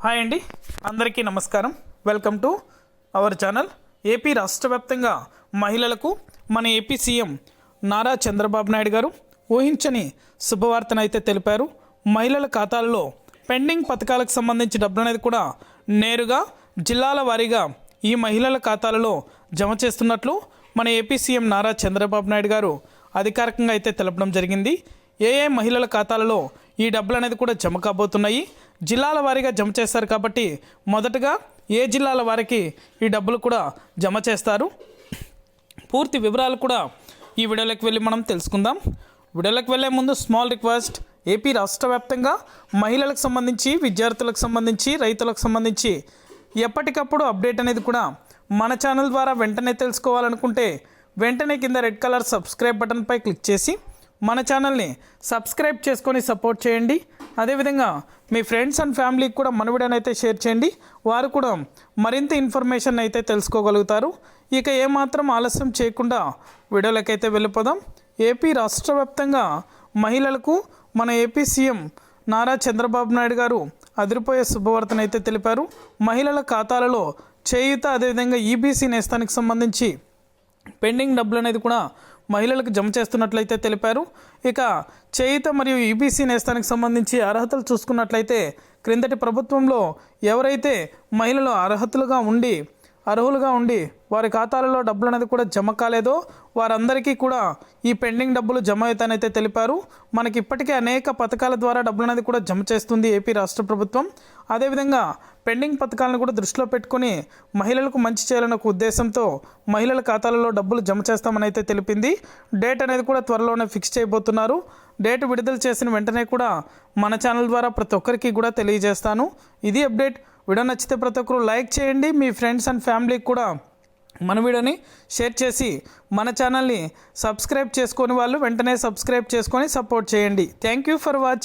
Hi అండి, అందరికీ నమస్కారం. Welcome to our channel. AP రాష్ట్ర వ్యాప్తంగా మహిళలకు మన ఏపీ సీఎం నారా చంద్రబాబు నాయుడు గారు ఊహించని శుభవార్తను అయితే తెలిపారు. మహిళల ఖాతాల్లో పెండింగ్ పథకాలకు సంబంధించి డబ్బులు అనేది కూడా నేరుగా జిల్లాల వారీగా ఈ మహిళల ఖాతాలలో జమ చేస్తున్నట్లు మన ఏపీ సీఎం నారా చంద్రబాబు నాయుడు గారు అధికారికంగా అయితే తెలపడం జరిగింది. ఏ మహిళల ఖాతాలలో ఈ డబ్బులు అనేది కూడా జమ కాబోతున్నాయి, జిల్లాల వారీగా జమ చేస్తారు కాబట్టి మొదటగా ఏ జిల్లాల వారికి ఈ డబ్బులు కూడా జమ చేస్తారు, పూర్తి వివరాలు కూడా ఈ వీడియోలోకి వెళ్ళి మనం తెలుసుకుందాం. వీడియోలోకి వెళ్ళే ముందు స్మాల్ రిక్వెస్ట్, ఏపీ రాష్ట్ర వ్యాప్తంగా మహిళలకు సంబంధించి, విద్యార్థులకు సంబంధించి, రైతులకు సంబంధించి ఎప్పటికప్పుడు అప్డేట్ అనేది కూడా మన ఛానల్ ద్వారా వెంటనే తెలుసుకోవాలనుకుంటే వెంటనే కింద రెడ్ కలర్ సబ్స్క్రైబ్ బటన్పై క్లిక్ చేసి మన ఛానల్ని సబ్స్క్రైబ్ చేసుకొని సపోర్ట్ చేయండి. అదేవిధంగా మీ ఫ్రెండ్స్ అండ్ ఫ్యామిలీకి కూడా మన వీడియోని అయితే షేర్ చేయండి, వారు కూడా మరింత ఇన్ఫర్మేషన్ అయితే తెలుసుకోగలుగుతారు. ఇక ఏమాత్రం ఆలస్యం చేయకుండా వీడియోలోకి అయితే వెళ్ళిపోదాం. ఏపీ రాష్ట్ర వ్యాప్తంగా మహిళలకు మన ఏపీ సీఎం నారా చంద్రబాబు నాయుడు గారు అదిరిపోయే శుభవార్తను అయితే తెలిపారు. మహిళల ఖాతాలలో చేయూత, అదేవిధంగా ఈబీసీ నేస్తానికి సంబంధించి పెండింగ్ డబ్బులు అనేది కూడా మహిళలకు జమ చేస్తున్నట్లయితే తెలిపారు. ఇక చేయూత మరియు ఈబీసీ నేస్తానికి సంబంధించి అర్హతలు చూసుకున్నట్లయితే క్రిందటి ప్రభుత్వంలో ఎవరైతే మహిళలు అర్హులుగా ఉండి వారి ఖాతాలలో డబ్బులు అనేది కూడా జమ కాలేదో వారందరికీ కూడా ఈ పెండింగ్ డబ్బులు జమ అవుతానైతే తెలిపారు. మనకి ఇప్పటికే అనేక పథకాల ద్వారా డబ్బులు అనేది కూడా జమ చేస్తుంది ఏపీ రాష్ట్ర ప్రభుత్వం. అదేవిధంగా పెండింగ్ పథకాలను కూడా దృష్టిలో పెట్టుకుని మహిళలకు మంచి చేయాలనే ఒక ఉద్దేశంతో మహిళల ఖాతాలలో డబ్బులు జమ చేస్తామని అయితే తెలిపింది. డేట్ అనేది కూడా త్వరలోనే ఫిక్స్ చేయబోతున్నారు. డేట్ విడుదల చేసిన వెంటనే కూడా మన ఛానల్ ద్వారా ప్రతి ఒక్కరికి కూడా తెలియజేస్తాను. ఇది అప్డేట్. వీడియో నచ్చితే ప్రతి ఒక్కరు లైక్ చేయండి, మీ ఫ్రెండ్స్ అండ్ ఫ్యామిలీకి కూడా మన వీడియోని షేర్ చేసి మన ఛానల్ని సబ్స్క్రైబ్ చేసుకొని వాళ్ళు వెంటనే సబ్స్క్రైబ్ చేసుకొని సపోర్ట్ చేయండి. Thank you for watching.